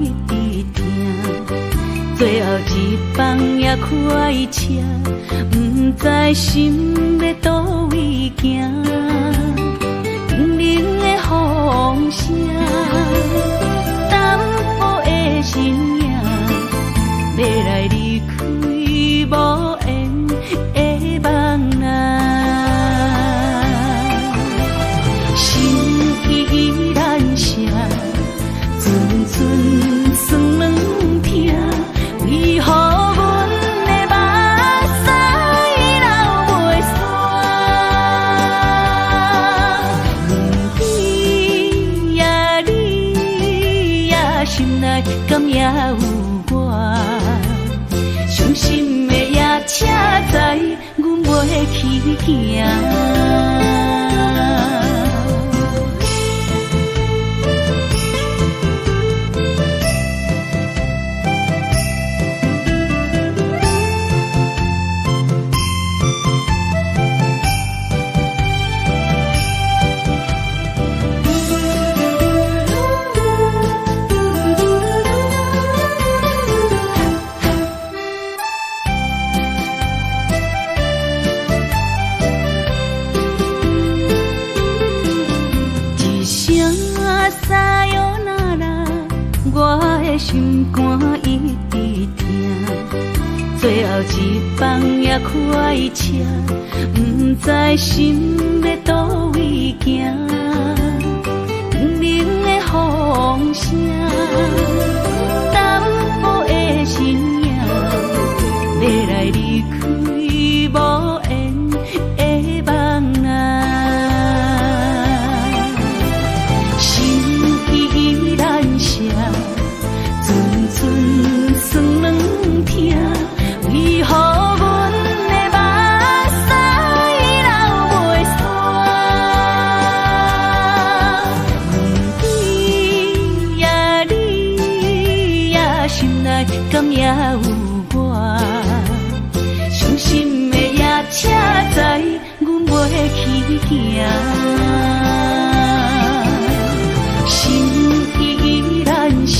一直听，最后一放也开车，不知心要倒位行。冷冷的风声，淡薄的身影，要来离开无缘的梦啊。心依然舍，寸寸酸软痛，为何阮的目屎流袂煞？不知呀你呀心内敢也有我？伤心的夜车载，阮袂去行。心肝一直疼，最后一放也开车，不知心要倒位行。冷冷的风声，淡薄的身影，要来离开无缘的梦啊。心依然舍，寸酸软痛，为何阮的目屎流袂煞？不知呀你呀心内敢也有我？伤心的夜车载，阮袂去行。心依然舍，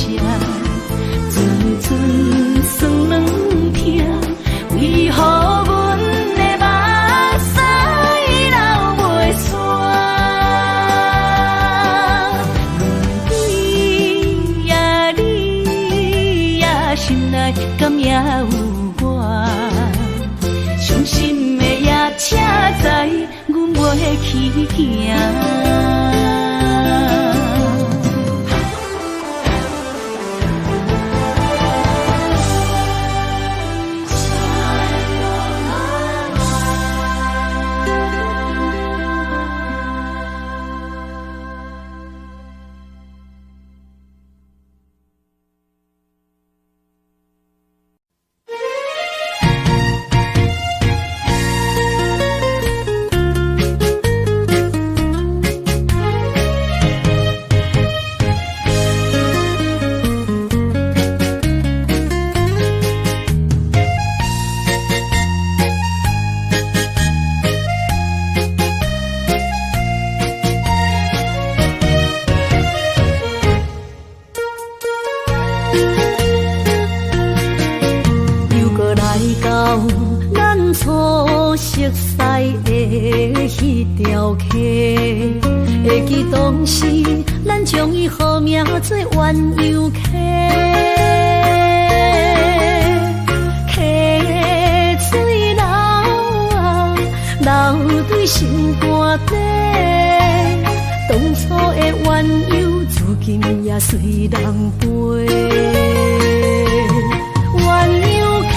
寸寸酸软痛，为何阮的目屎流袂煞？不知呀你呀心内敢也有我？伤心的夜车载，阮袂去行。会记当时，咱将伊号名做鸳鸯溪，溪水流啊，流对心肝底。当初的鸳鸯，如今也随人飞。鸳鸯溪。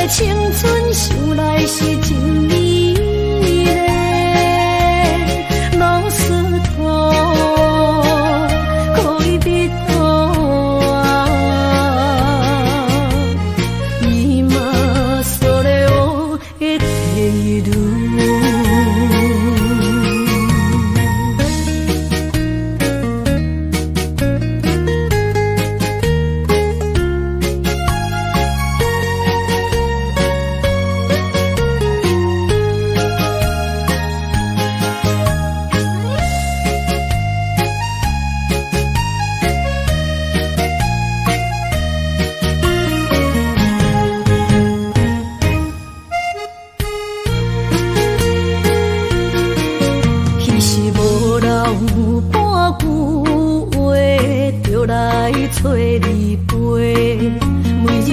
青春想来是真美丽，老师徒可以比多啊，伊嘛所了的地路。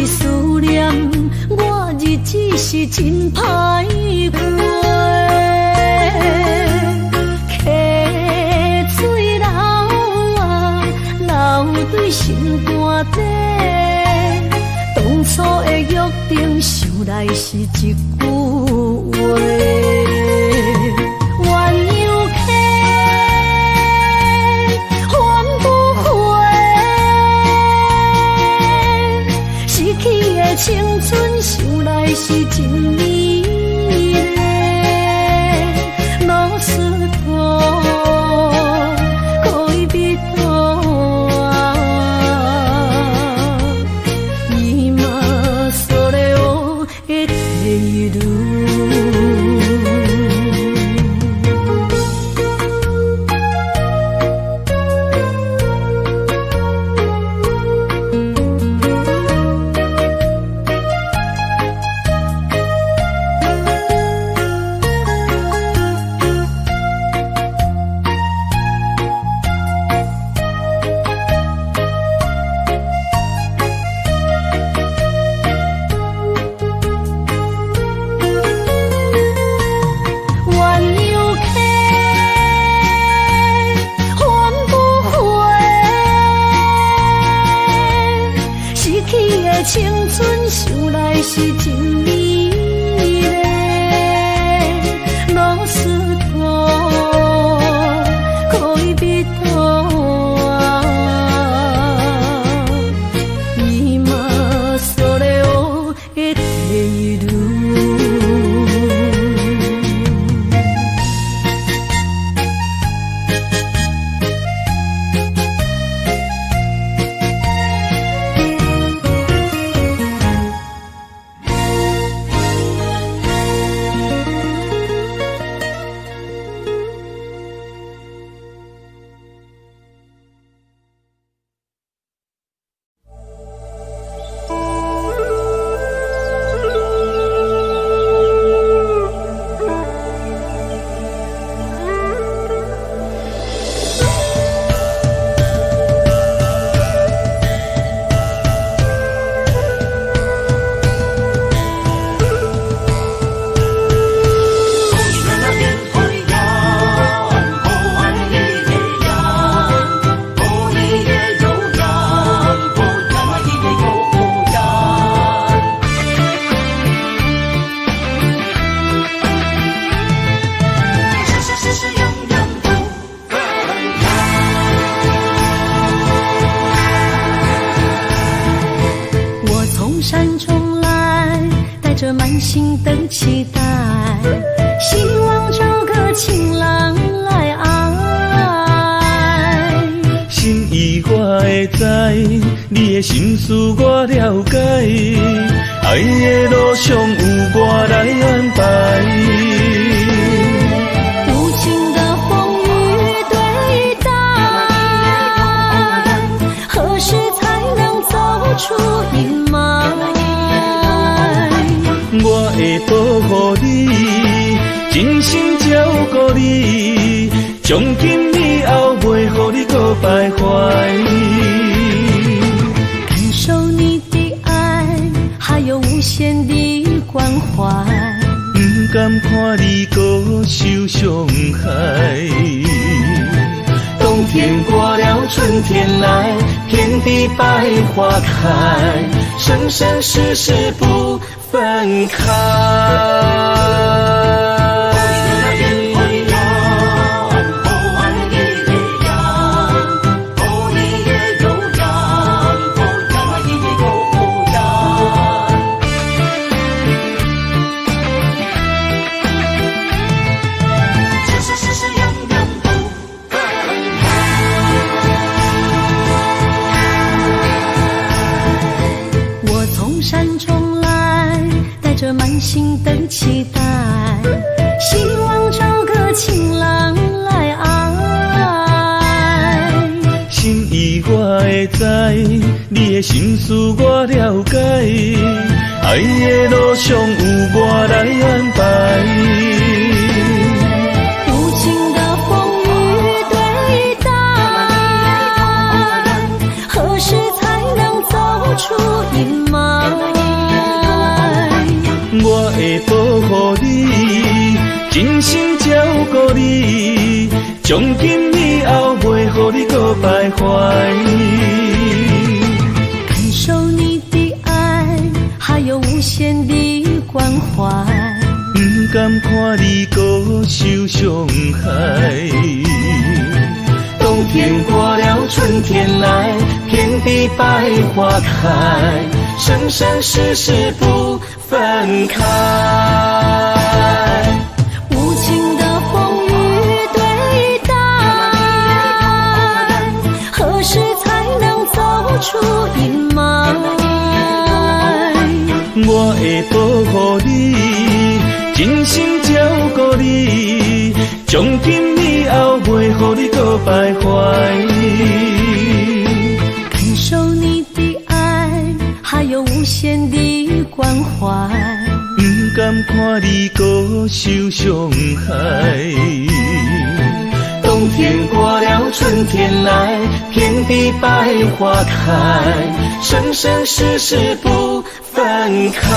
是思念，我日子是真歹过。溪水流啊，流对心肝底。当初的约定，想来是一句话。青春想来是真美丽，老师多恋人多，今それを得ている。青春想来是真美丽，老师多恋人多，今それを得ている。山中来，带着满心的期待，希望找个情郎来爱。心意我会知，你的心思我了解，爱的路上有我来安排。无情的风雨对待，何时才能走出阴霾？我会保护你，真心照顾你，从今以后袂予你搁徘徊。感受你的爱，还有无限的关怀，不敢看你搁受伤害。冬天过了，春天来，遍地百花开，生生世世不分开。山中来，带着满心的期待，希望找个情郎来爱。心意我会知，你的心思我了解，爱的路上有我来安排。无情的风雨对待，何时才能走出阴霾？保护你，真心照顾你，从今以后袂予你搁徘徊。感受你的爱，还有无限的关怀，不甘看你搁受伤害。冬天过了，春天来，遍地百花开，生生世世不分开。无情的风雨对待，何时才能走出阴霾？我会保护你，真心照顾你，从今以后袂予你搁徘徊。感受你的爱，还有无限的关怀，不甘看你搁受伤害。冬天过了，春天来，遍地百花开，生生世世不分开。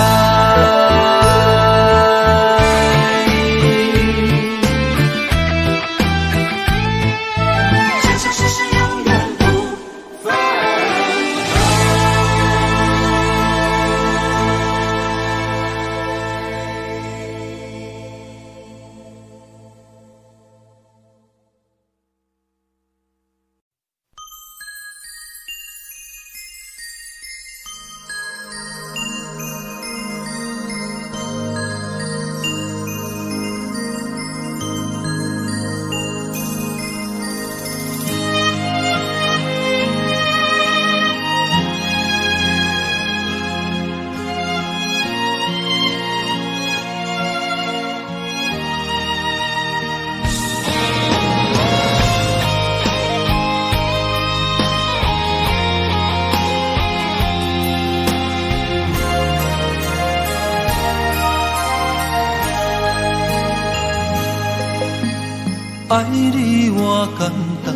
爱你我简单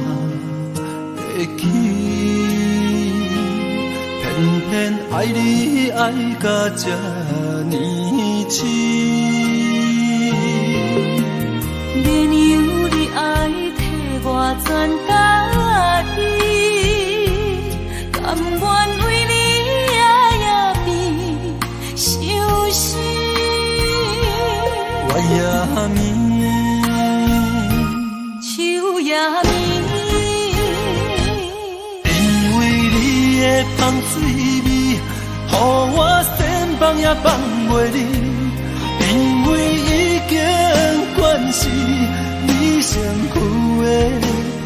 会起，偏偏爱你爱到这呢痴。连由你爱替我全家己，甘愿为你夜变伤心。我也眠。因为你的香水味，予我身放也放袂离。因为已经惯是你身躯的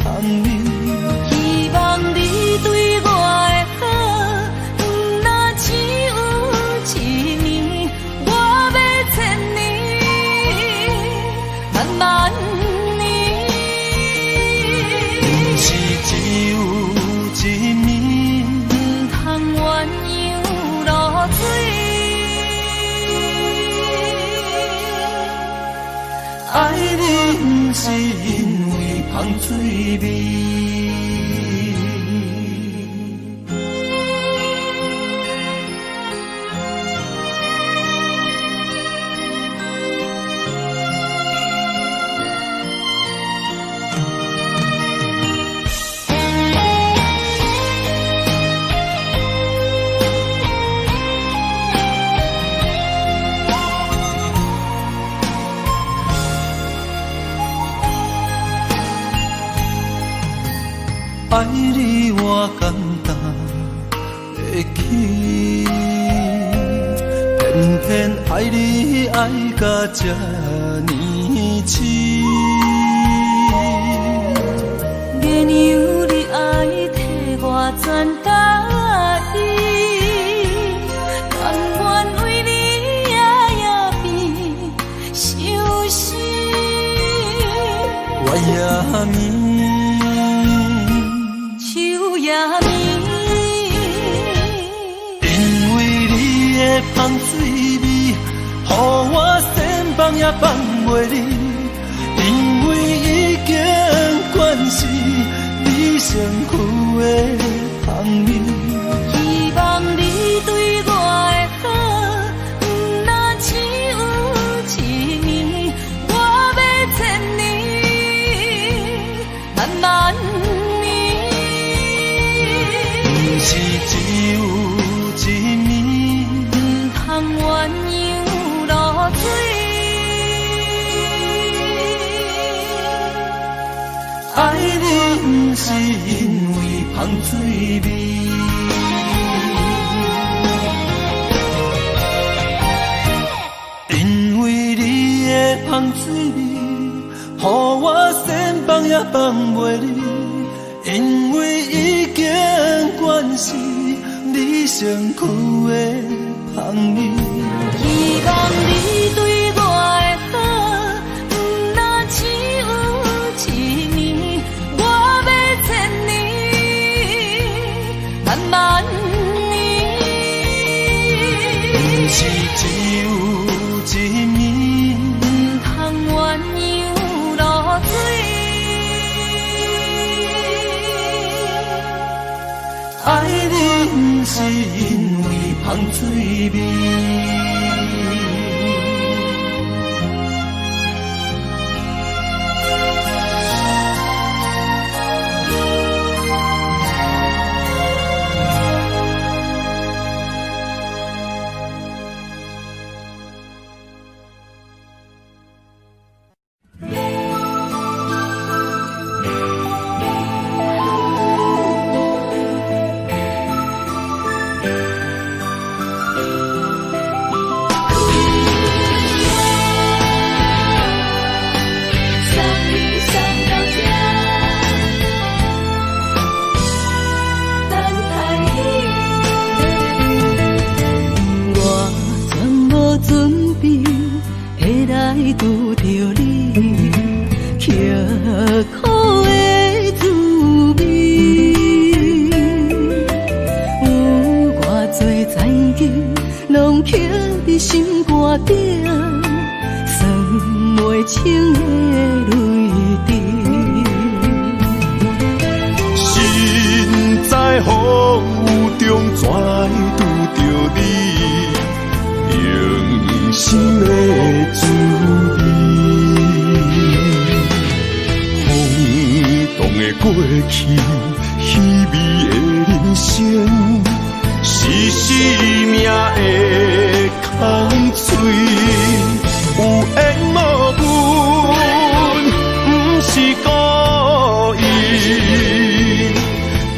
香味。希望你对我的好，不那只有一年，我要千年，慢慢。只有一面，不通鸳鸯落水。爱你不是因为香水味。爱你我简单会起，偏偏爱你爱到这呢痴。连由你爱替我全家己，甘愿为你夜变伤心。我也眠。因为你的香水味，予我身放也放袂离。因为已经惯是你身躯的香味。希望你对我的好，不那只有水味。因为你的香水味，予我先放也放袂离。因为已经惯是你身躯的香味。希望你对我的好，不那只有一年，我要千年，万万年。不是只有一年，不通鸳鸯落水。爱你不是因为香水味。拄着你，刻苦的滋味，有偌多灾境，拢刻伫心肝顶，算袂清的泪滴。心在风雨中，怎会拄着你？用心的滋味，风动的过去，稀微的人生，是生命的空嘴，有缘无分，不是故意，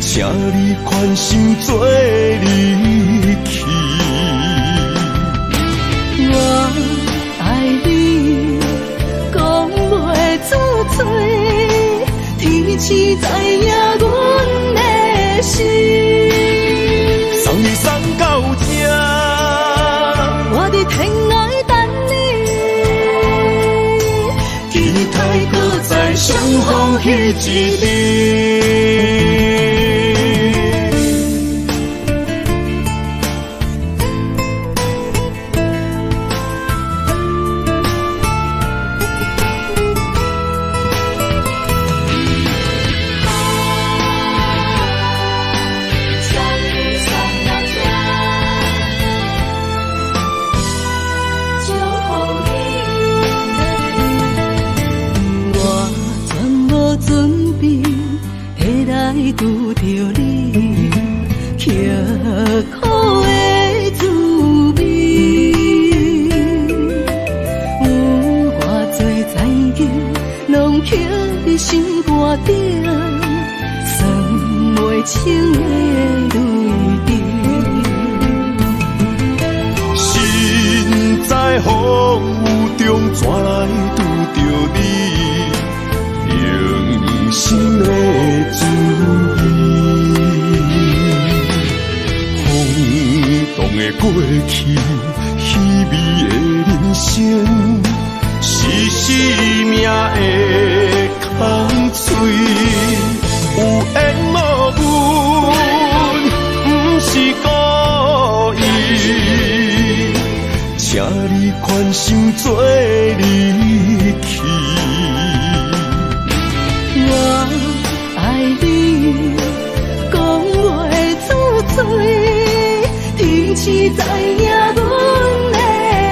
请你宽心做离去。我爱你，讲袂出嘴，天赐知影阮的心。送你送到这，我伫天涯等你，期待搁再相逢彼一日。拄着你，刻苦的滋味，有偌多灾境，拢刻伫心肝顶，算袂清的泪滴。心在风雨中，怎来拄着你？用心的滋味，风动的过去，稀微的人生，是生命的空嘴，有缘无分，不是故意，请你宽心做离去。我爱你，讲袂出嘴，天赐知影阮的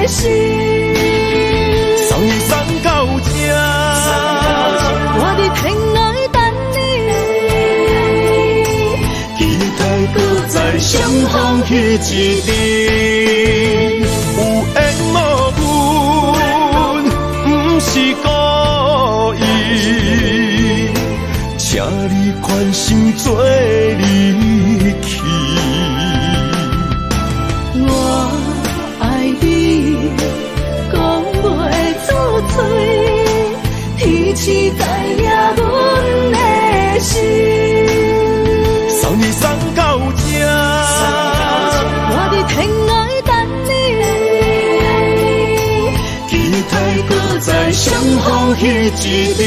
心。送你送到这，我伫天涯等你，期待搁再相逢彼一日。有缘无分，不是故意，请你宽心做离知影阮的心。送你送到这，我伫天涯等你，期待搁再相逢彼一日。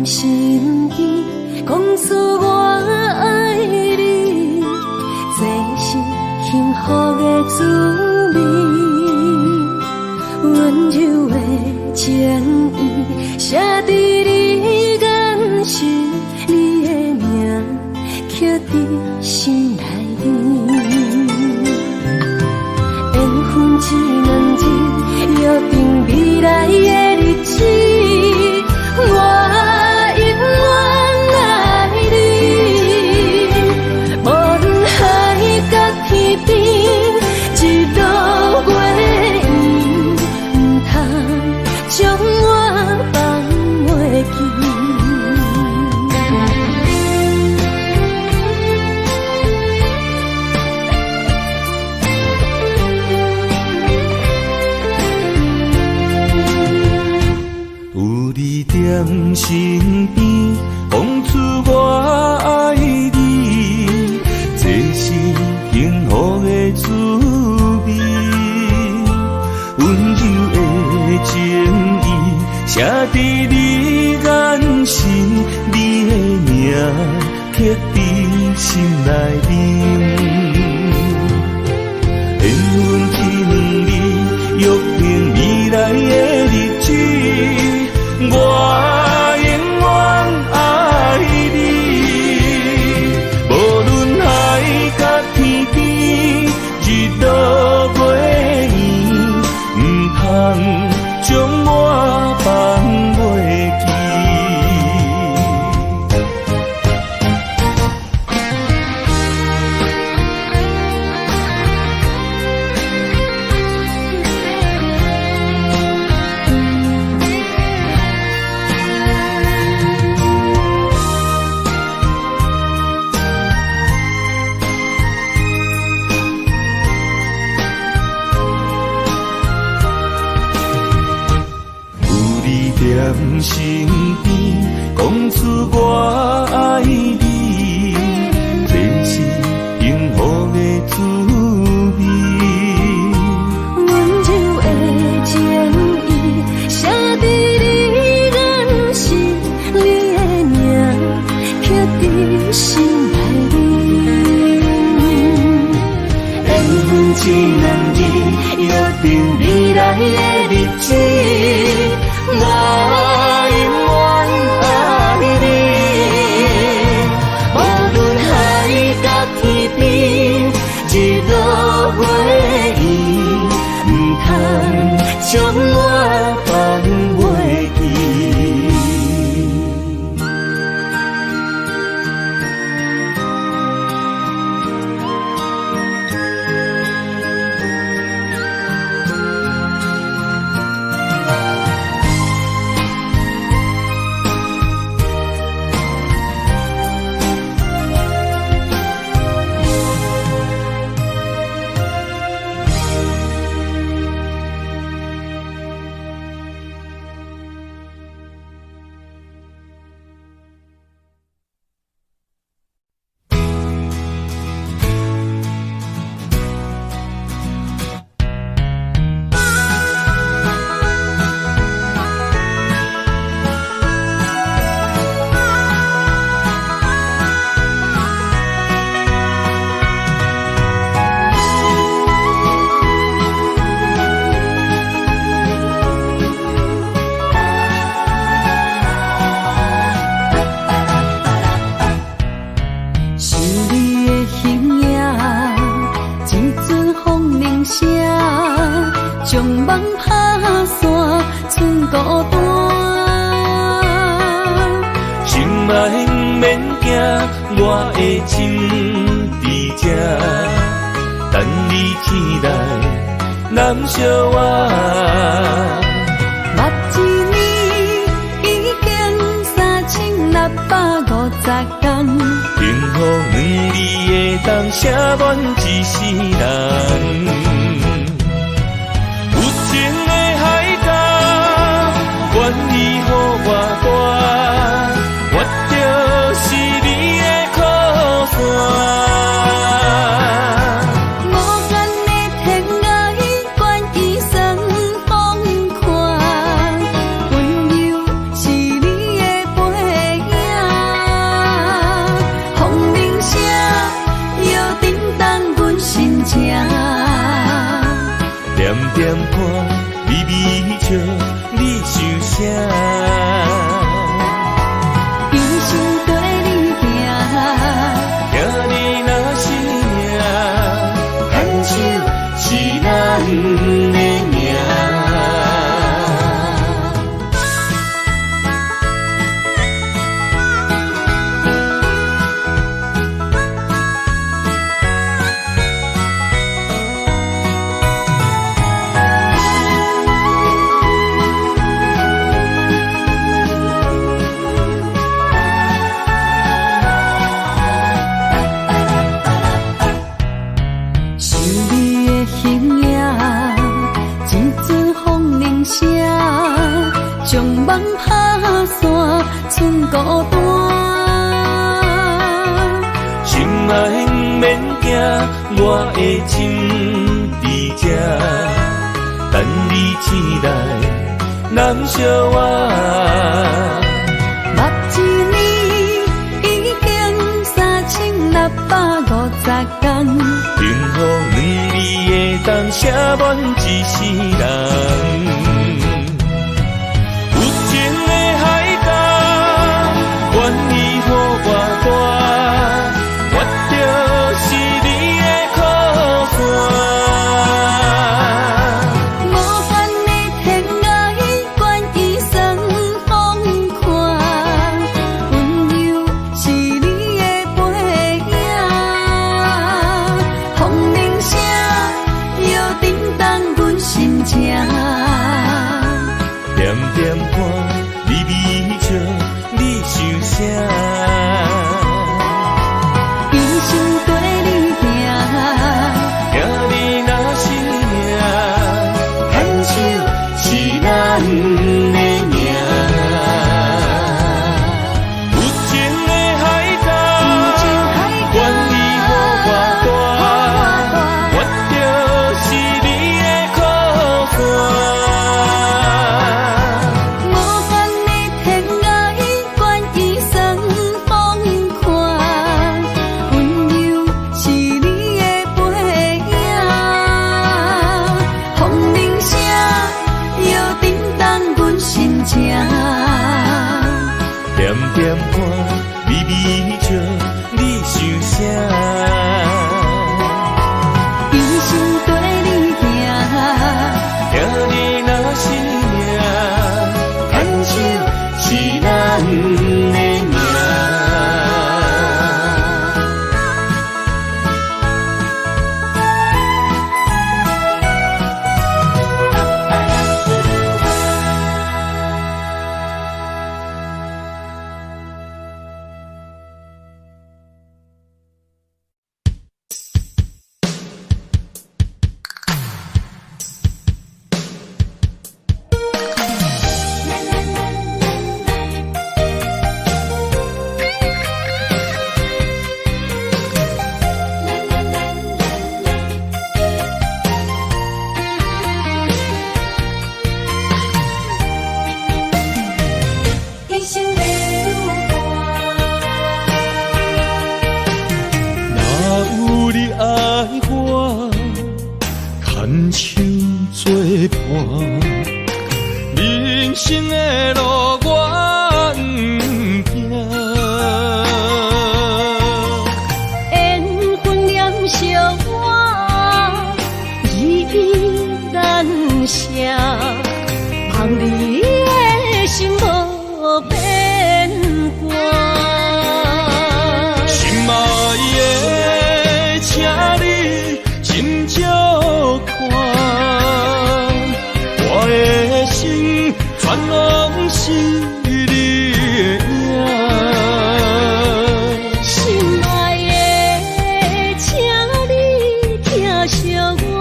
身边讲出我爱你，这是幸福的滋味。温柔的情意写在你眼神，你的名刻在心内面。缘分一两日，约定未来的日子，我永远爱你。无论海角天边，日落月圆，不通将我放袂记。在身边，讲出我爱你，这是幸福的滋味。温柔的情意写在你眼神，你的名刻在心内面。缘分一两日，约定未来的日子。我永远爱你，无论海角天边，日落月圆，不通将我放袂记。我的心伫这，等你天来南小我。目一年已经3650天，幸福两字会当写满一世人。有情的海角，愿意予我跋，我就是你的靠山。点看微微笑，你想啥？一生跟你行，行你若是命，牵手是咱的命。将梦拍散，剩孤单。心爱不免惊，我的心伫这，等你天来南小我。目一年已经3650天，幸福两字会当写满一世人。点看微微笑，你想啥？一生跟你行，行你若是命，牵手是咱的命。有情的海角，愿意予我跋，我就是你的靠山。点看微微笑，你想啥？一生跟你行，行你若是命，牵手是咱的命。牵手作伴，人生的路我不行。缘分念相我依依难舍，望你的心无变卦。拢是你的影。心爱的，请你疼惜我，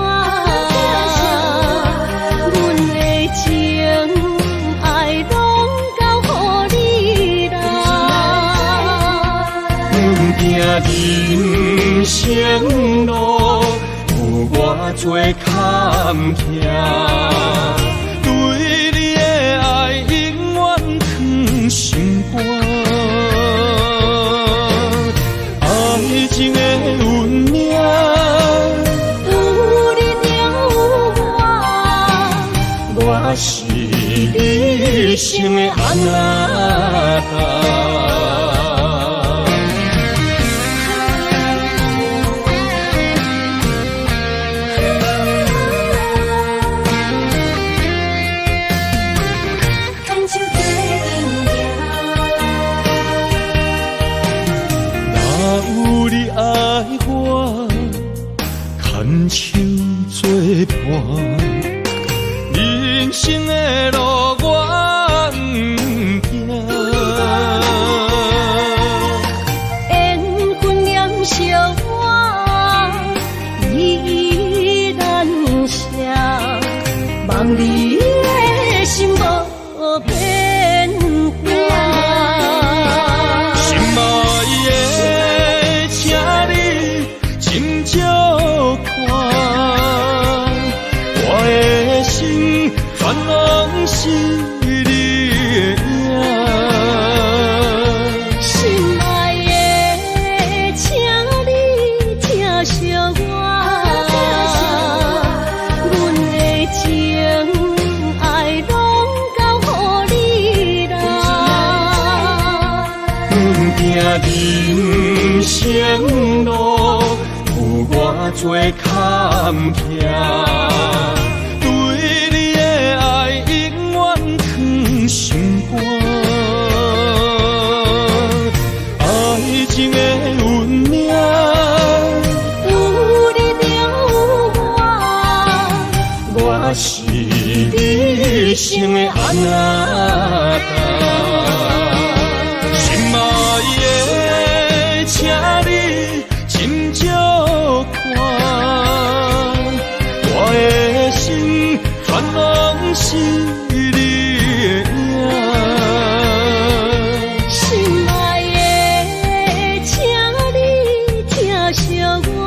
阮的情爱拢交予你啦。阮行人生路，有偌多坎坷，对你的爱永远藏心肝。爱情的运命，有你有我，我是你生的安娜。牵手作伴，人生的路我不行。缘分念相我，依然写，望你的心无变化。心爱的，请你斟酌看，我的心全拢是你的影。心爱的，请你疼惜我，阮的情爱拢交予你啦。阮行人生路，有偌多坎坷，对你的爱永远藏心肝。爱情的运命，有你有我，我是你生的安娜。心爱的，请你斟酌看，我的心全拢是你的影。心爱的，请你疼惜我，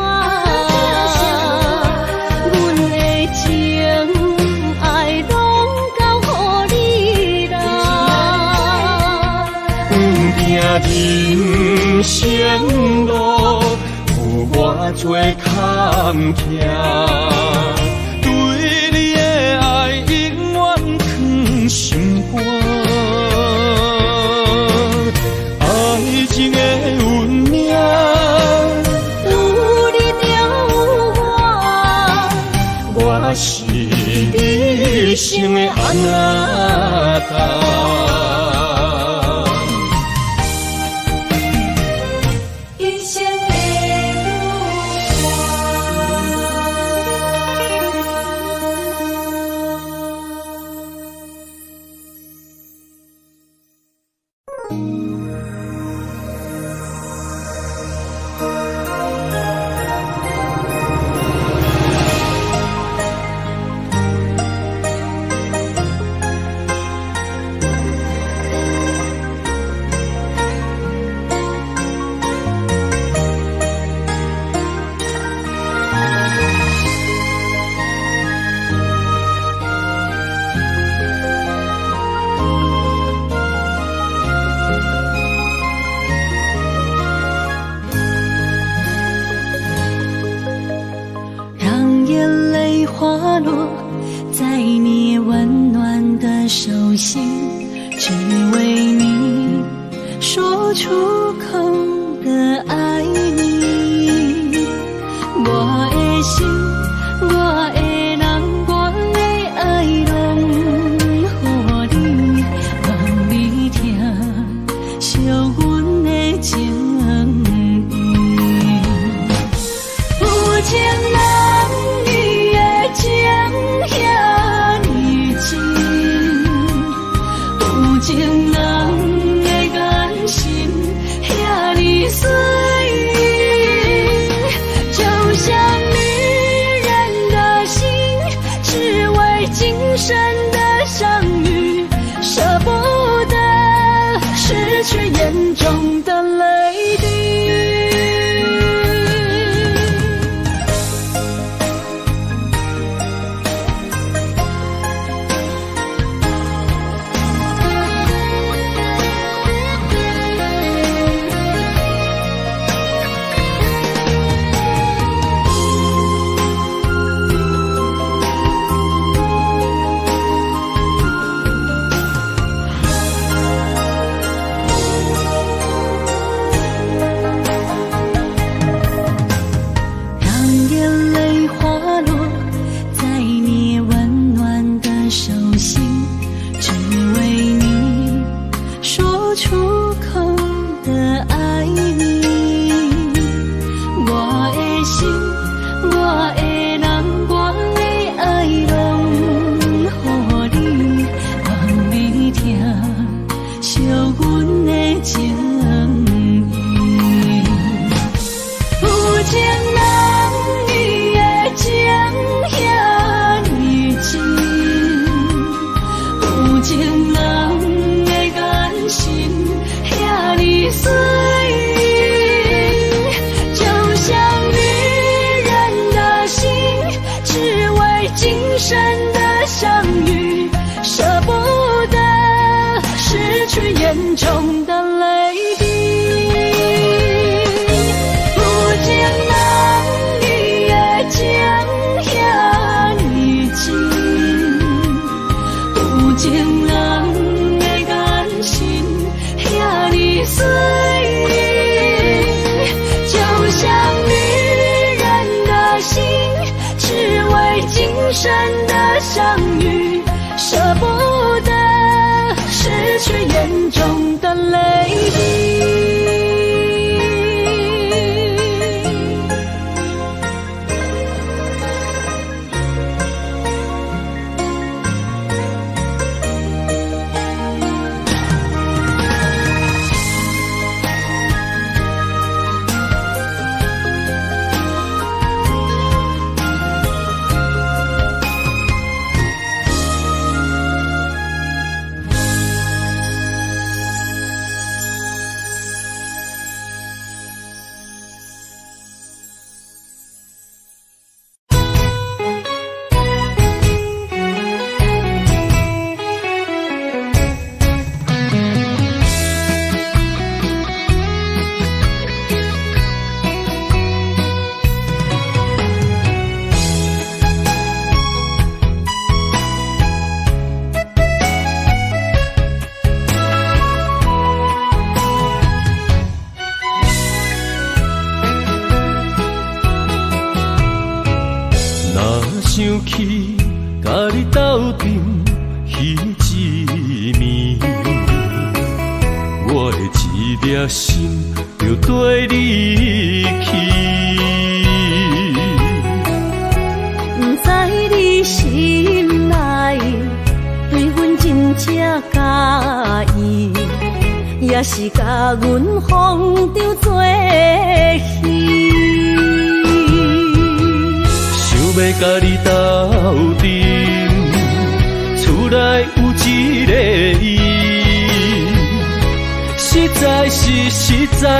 阮的情爱拢交予你啦。阮行人生路，有偌多坎坷，对你的爱永远藏心肝。爱情的运命，有你有我，我是你生的安娜。一生的让眼泪滑落在你温暖的手心，只为你说出口的爱你。我的心，我的人，我的爱拢予你，望你疼惜阮的情意。有情人伊的情遐尼深，情人的眼神遐尼水，就像女人的心，只为今生的相遇，舍不得失去眼中的泪滴。眼中的泪滴，有情人你的情遐尼真，有情人的眼神遐尼水，就像女人的心，只为今生的相遇，舍不得失去眼中的泪滴。想起甲你斗阵彼一暝，我的一粒心就跟你去。不知你心内对阮真正介意，也是甲阮放着做戏。要甲你斗阵，厝内有一个伊，实在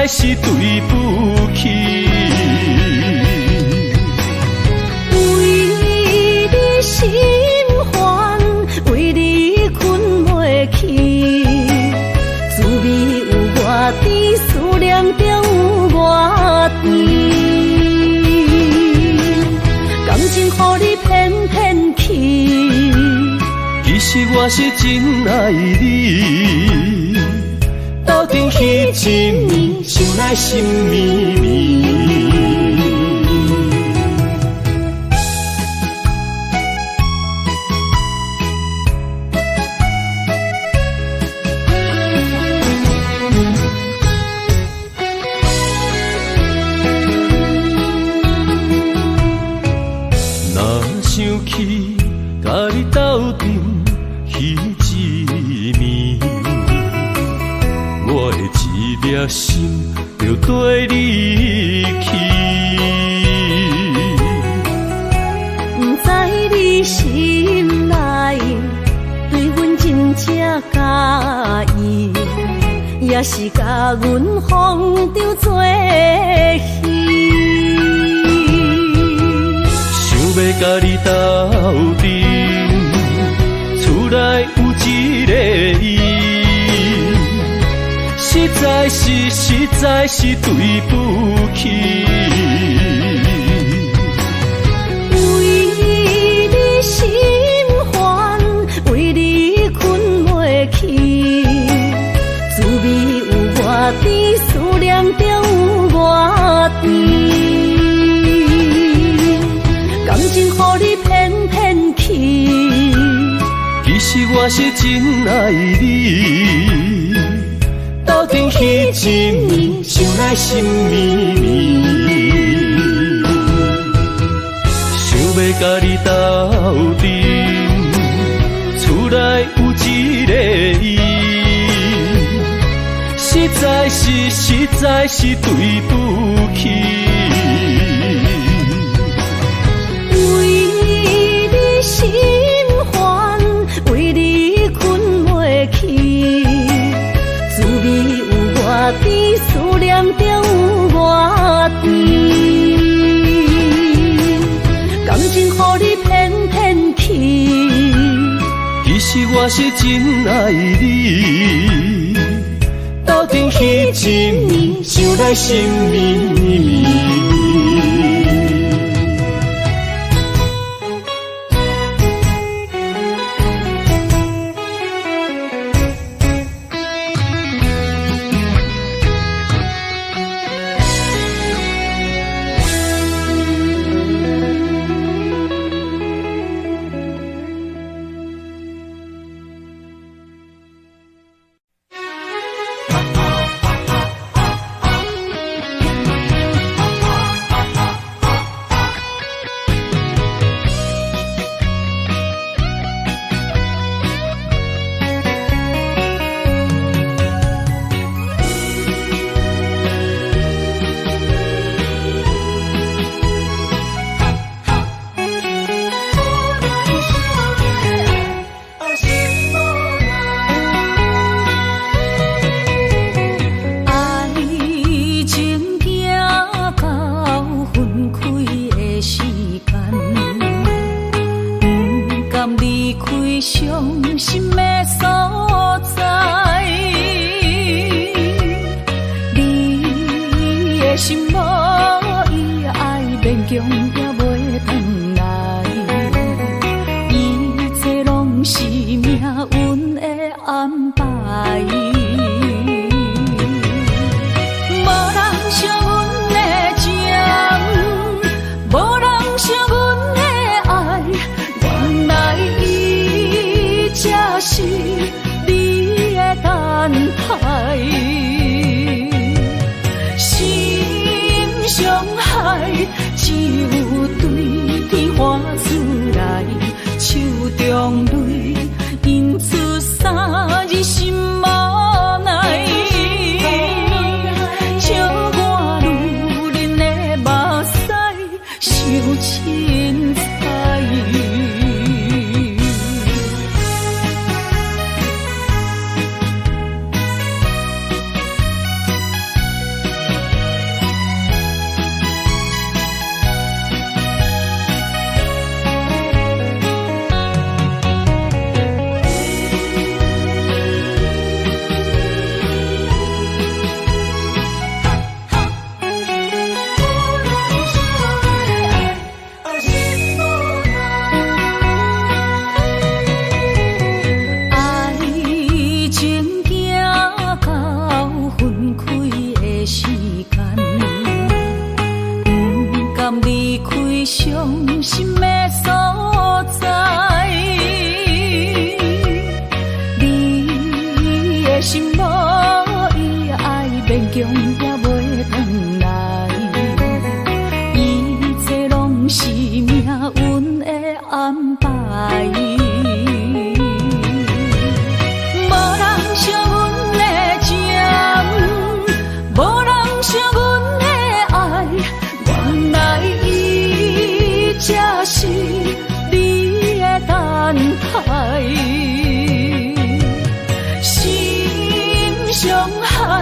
是对不起。为你心烦，为你困袂去，滋味有外甜，思念就有外甜。感情予你骗骗去，其实我是真爱你。斗阵彼一暝，想来心绵绵。想起甲你斗阵彼一暝，夜心就跟你去。不知你心内对阮真正介意，也是甲阮放着做戏。想要甲你斗阵，厝内有一个伊，实在是对不起。为你心烦，为你困袂去，滋味有偌甜，思念就有偌甜。感情予你骗骗去，其实我是真爱你，斗阵彼一暝，想来心绵绵。想要甲你斗阵，厝内有一个伊，实在是对不起。心烦，为你困袂去，滋味有偌甜，思念就有偌甜。感情予你骗骗去，其实我是真爱你，斗阵彼一暝，想来心绵绵。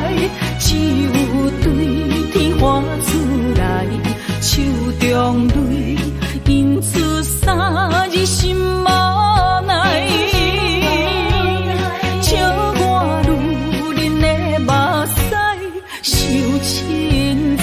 海，只有对天花出来，手中泪印出三字心无奈。笑我女人的目屎受凊彩。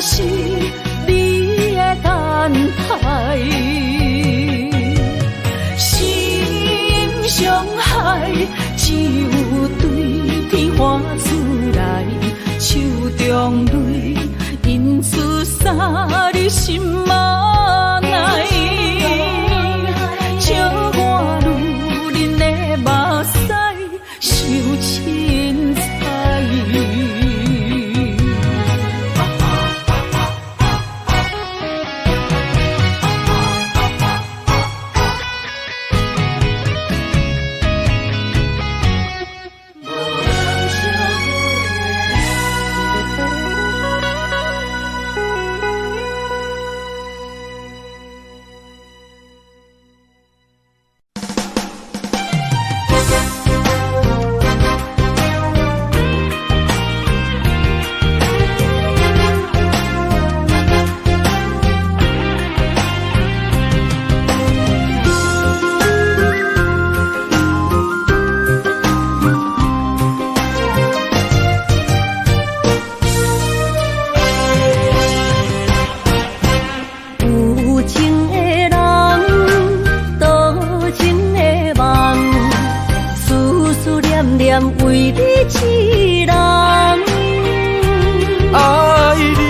是你的等待，心上海，只有对天花出来，手中泪印出三字心无奈。笑我女人的目屎受凊彩。为你一人，爱你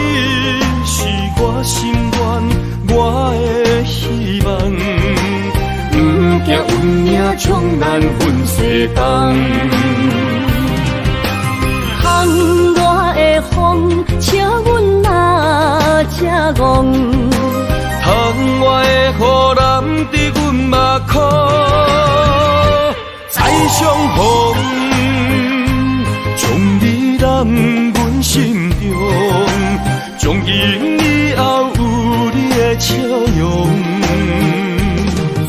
是我心愿，我的希望。不惊运命冲咱分西东，窗外的风笑阮哪只戆，窗外的雨淋伫阮目眶，再相逢。将你揽阮心中，从今以后有你的笑容。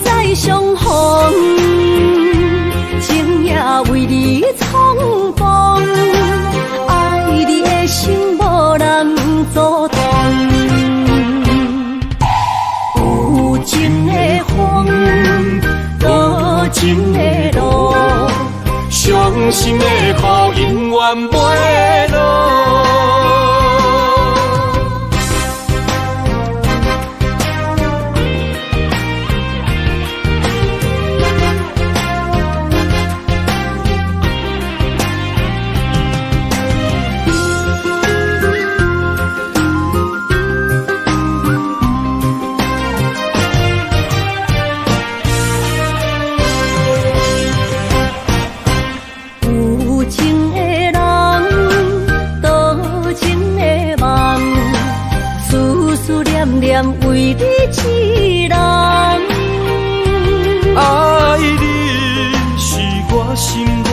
再相逢，情也为你冲动，爱你的心无人阻挡。有情的风，多情的路。伤心的雨永远袂落。为你一人，爱你是我心愿，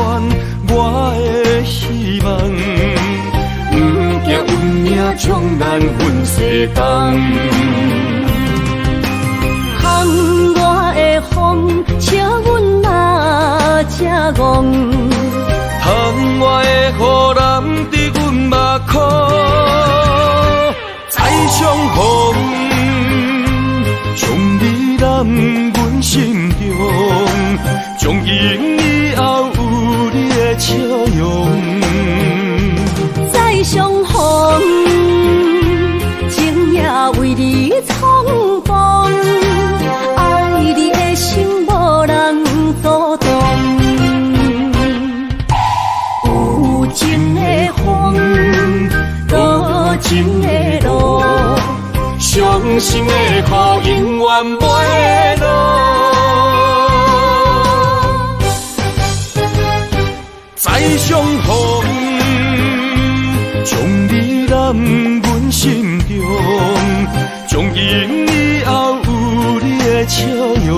我的希望。不惊运命冲咱分西东，窗外的风笑阮哪只戆，窗外的雨淋伫阮目眶，再相逢。将你揽阮心中，从今以后有你的笑容。再相逢，情也为你冲动，爱你的心无人阻挡。有情的风，心的雨永远袂落。再相逢，将你揽阮心中，从今以后有你的笑容。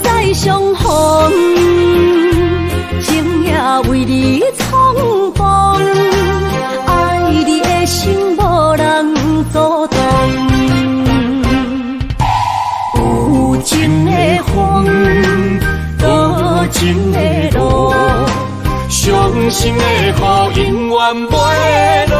再相逢，情也为你冲动，爱你的心无人阻挡。有情的风，多情的路，伤心的雨永远袂落。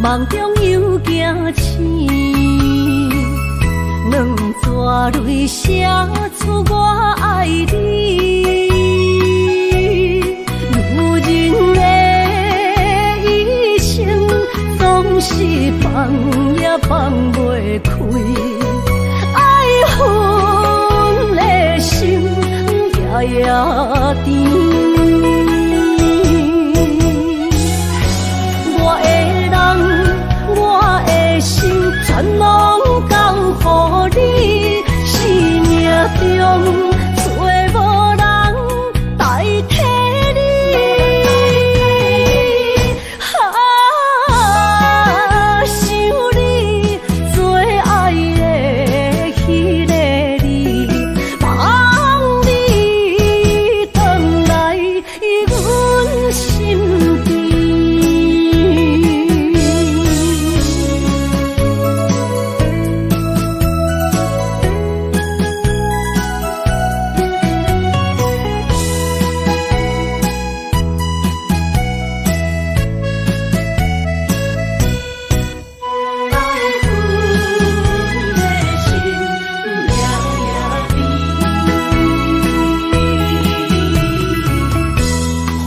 梦中又惊醒，两纸泪写出我爱你。女人的一生总是放也放袂开，爱恨的心夜夜甜。全拢交予你，生命中找无人代替你。想你最爱的迄个你，望你回来阮身边。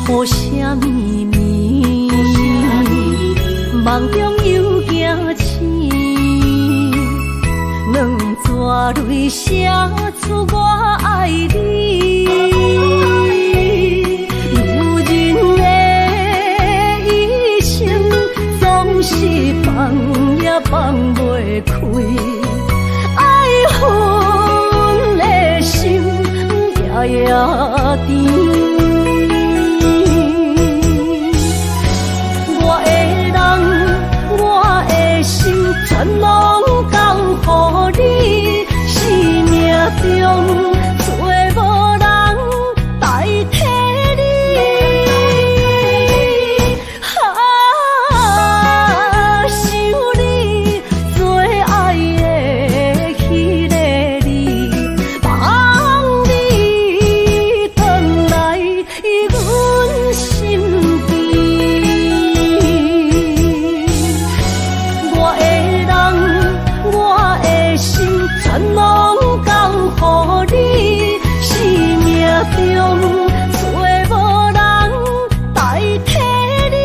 雨声绵绵，梦中又惊醒，两纸泪写出我爱你。女人的一生总是放也放袂开，爱恨的心夜夜甜。全拢交予你，生命中找无人代替你。想你最爱的迄个你，望你回来阮身边。全拢交予你，生命中找无人代替你。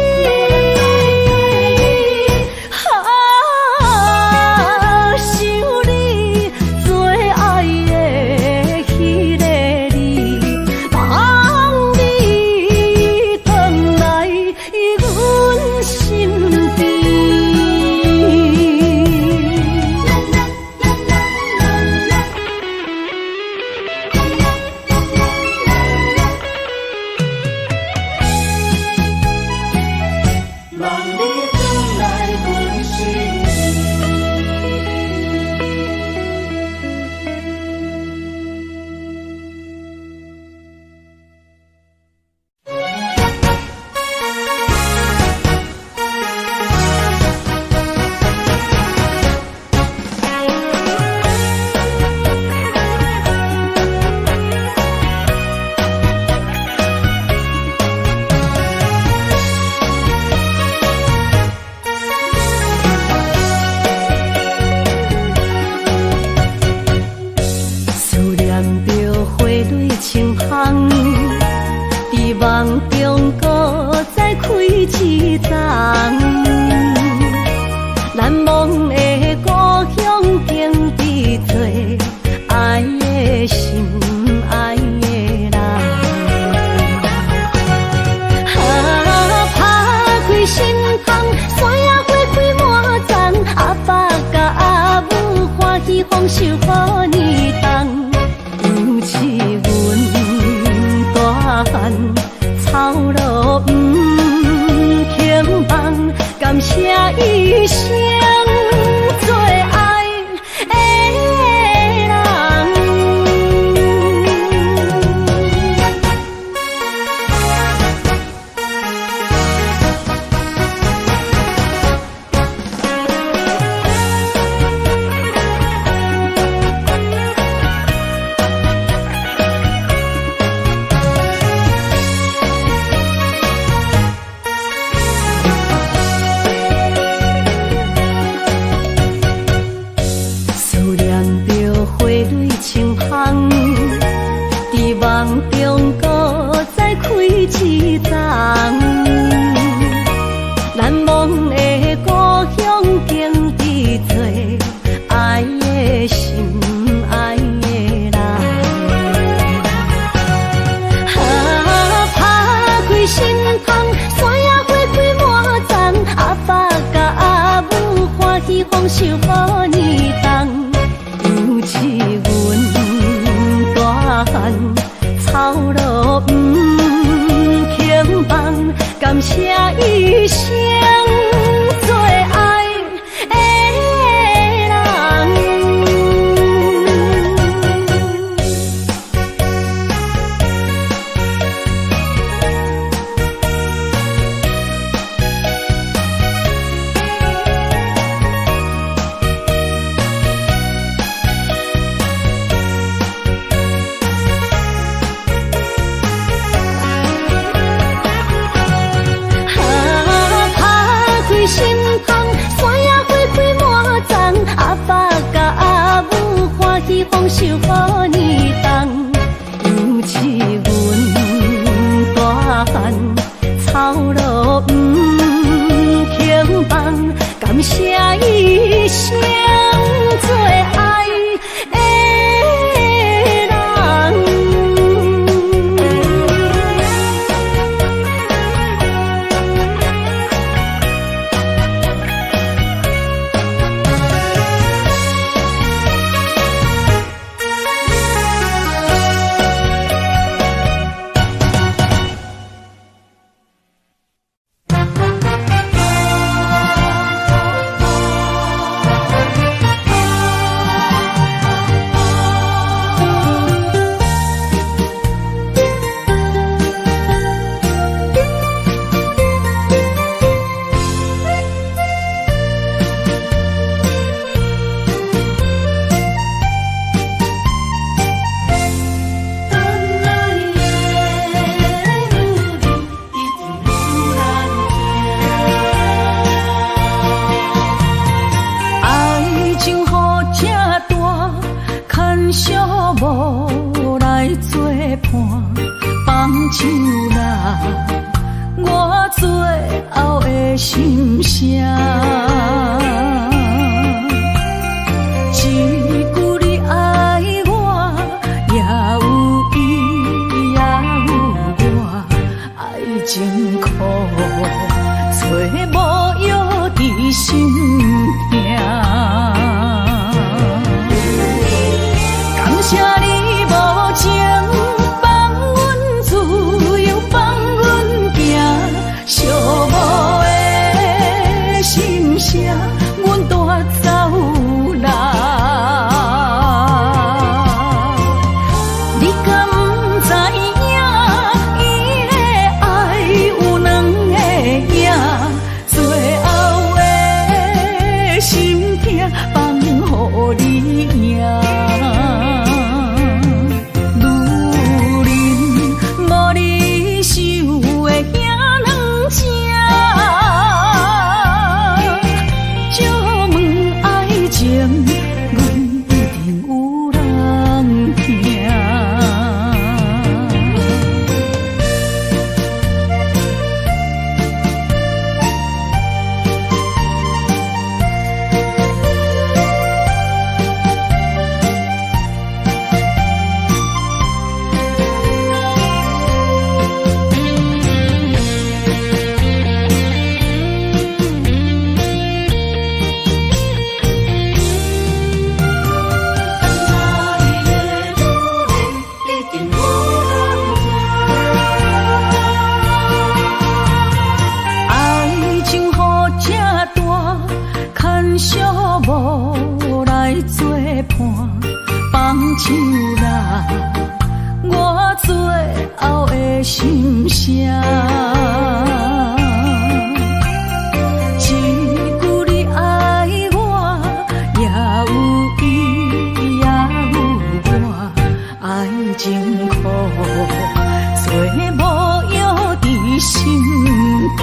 想你最爱的迄个你，望你回来阮身边。啦啦啦啦啦啦。丰收好年冬，尤其阮大汉操劳不轻放，感谢一生做爱的人。丰收好年冬，尤其阮大汉操劳不轻放，感谢一生做爱的人。心芳，山野花开满丛，阿爸甲阿母欢喜丰收好年冬，尤其阮大汉操劳不轻放，感谢一生做爱的人。无来作伴，放手啦，我最后的心声。一句你爱我，也有伊，也有我，爱情苦，找无药伫心痛。感谢你无情放阮自由，放阮行，寂寞的心声，阮带走啦。你敢不知影，伊的爱有两个影，最后的心痛放予你赢。唱啦，我最后的心声。一句你爱我，也有伊，也有我，爱情苦，做无药伫心痛。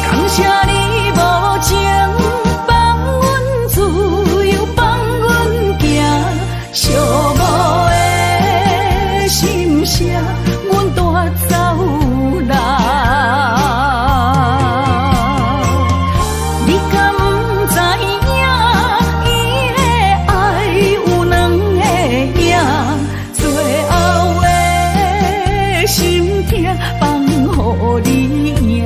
感谢你无情放阮自由，放阮行，寂寞的心声，阮带走啦。你敢不知影，伊的爱有两个影，最后的心痛放予你赢。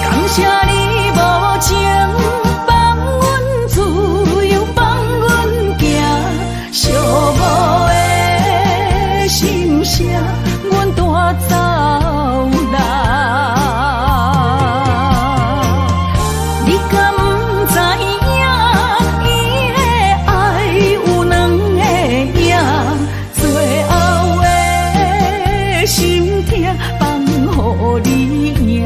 感谢你无情放阮自由，放阮行，寂寞的心声，阮带走啦。你敢不知影，伊的爱有两个影，最后心痛放予你赢，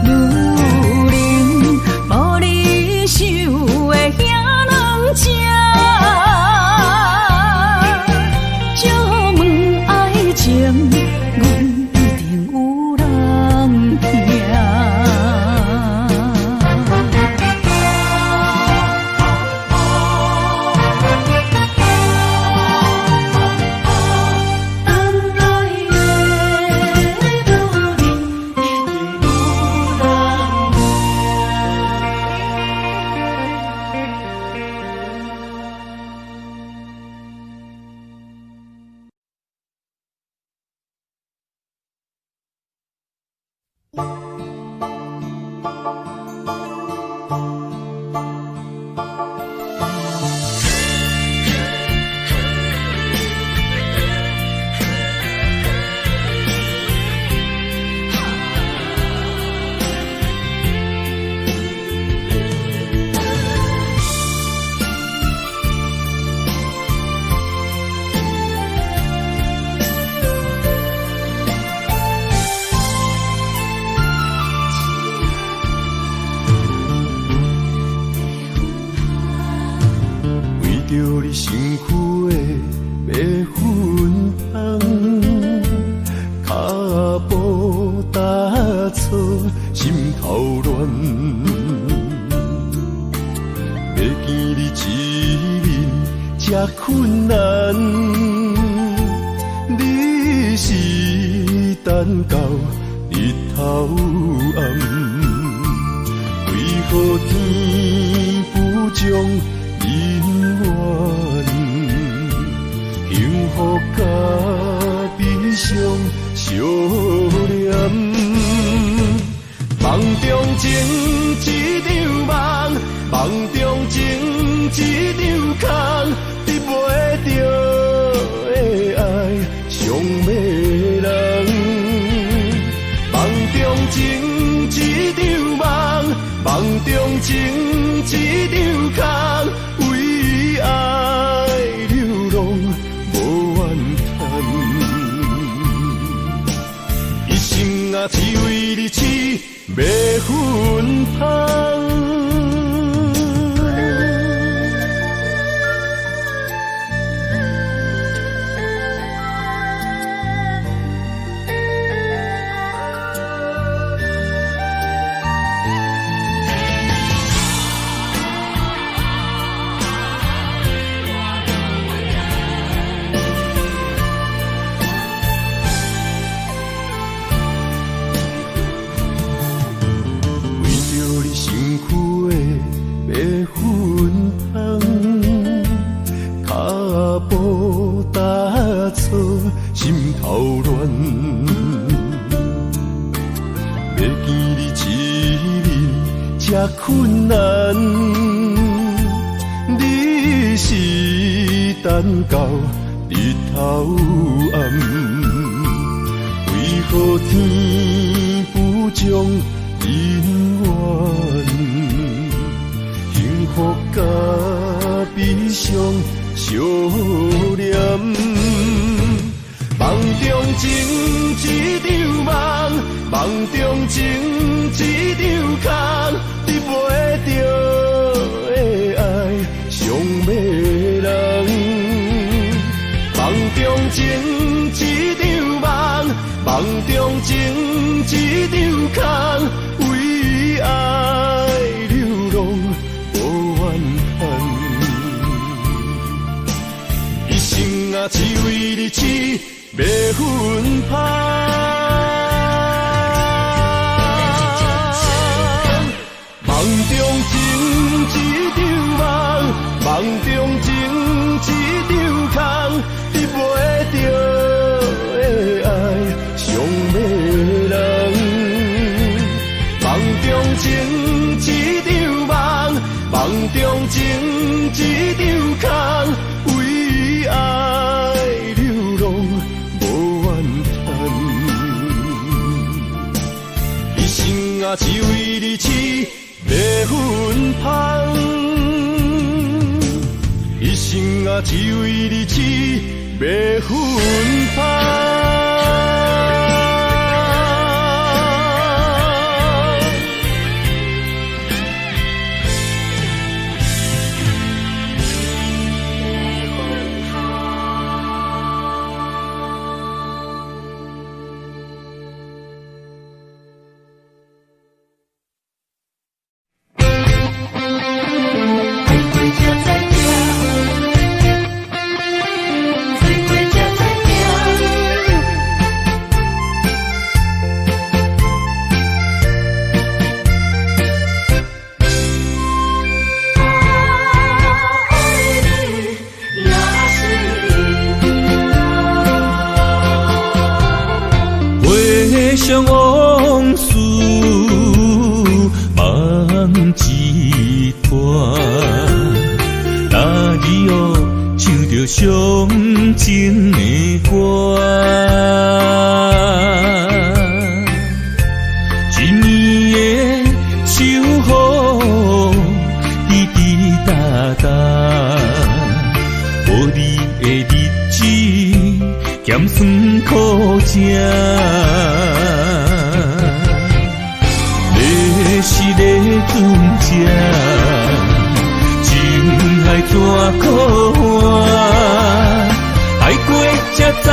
女人无你受的遐软情，借问爱情，阮一定有人听。困难，你是等到日头暗，为何天不将人怨？幸福甲悲伤相连，梦中情一场梦，梦中情一场空。得袂着的爱，上迷人。梦中情一场梦，梦中情一场空，为爱流浪无怨叹。一生啊，只为你痴，袂分芳。困难，你是等到日头暗，为何天不将人怨？幸福甲悲伤相连。梦中情一场梦，梦中情一场空，得袂着的爱上迷人。梦中情一场梦，梦中情一场空，为爱流浪无怨恨，一生啊只为你痴。要分香，梦中情一场梦，梦中情一场空，得袂着的爱上迷人。梦中情一场梦，梦中情一场空，为爱流浪。啊，只为你痴，要分香。一生啊，只为你痴，要分香。想往事梦一段，那日哦唱着伤情的歌，一年的秋雨滴滴答答，无你的日子咸酸苦吃。是个船只，情海怎可换？海过才知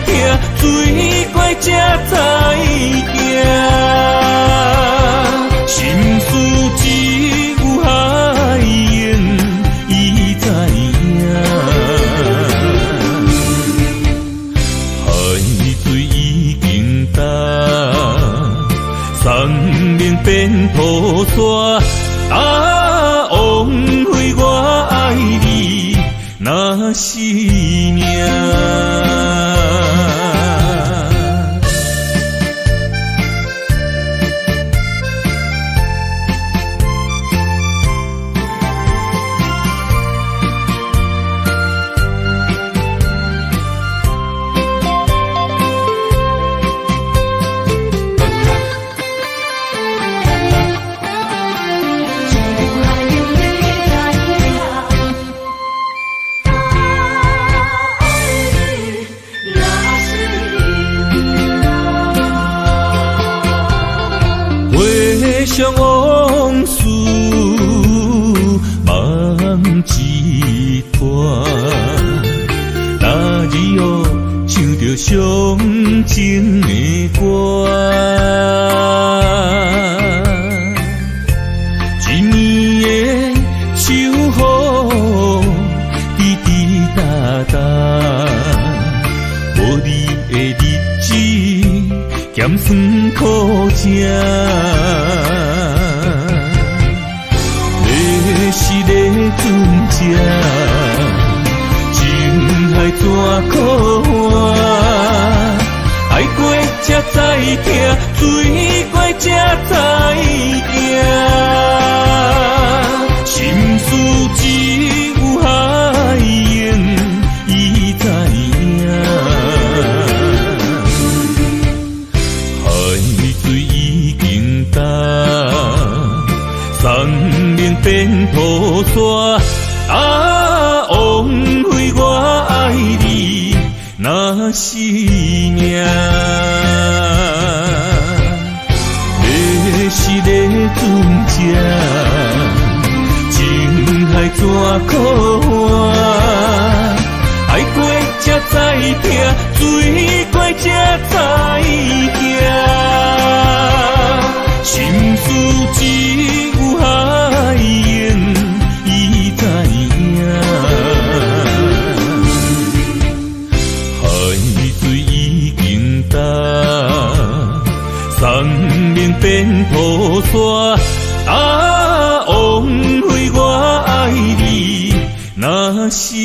疼，水过才知惊。心事只有海燕伊知影，海水已经干。生命变土沙，枉费我爱你那是命。想往事梦一段，那日哦唱着伤情的歌，一年的秋雨滴滴答答，无你的日子咸酸苦吃。是个船只，情海怎可换？海过才知疼，水怪才知惊。心事只有海涌，伊知影。海水已经干，山明变土沙。枉费我爱你那是命。要是咧船只，情海怎可换？爱过才知疼，水过才知惊。心事只有海涌，伊知影。海水已经干，山明变土沙。枉费我爱你那是